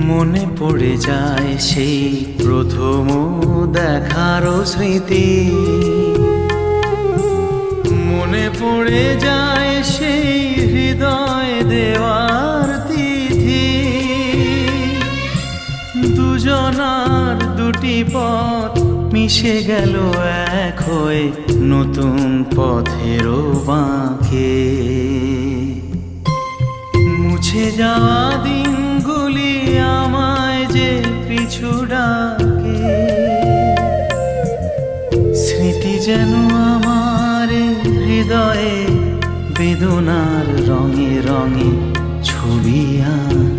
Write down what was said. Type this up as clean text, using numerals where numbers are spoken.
মনে পড়ে যায় সেই প্রথম দেখারও স্মৃতি, মনে পড়ে যায় সেই হৃদয় দেওয়ার তিথি। দুজনার দুটি পথ মিশে গেল এক হয়ে নতুন পথেরও বাঁকে। মুছে যাওয়া দিনগুলি আমায় যে পিছু ডাকে, স্মৃতি যেন আমার হৃদয়ে বেদনার রঙে রঙে ছবি আঁকে।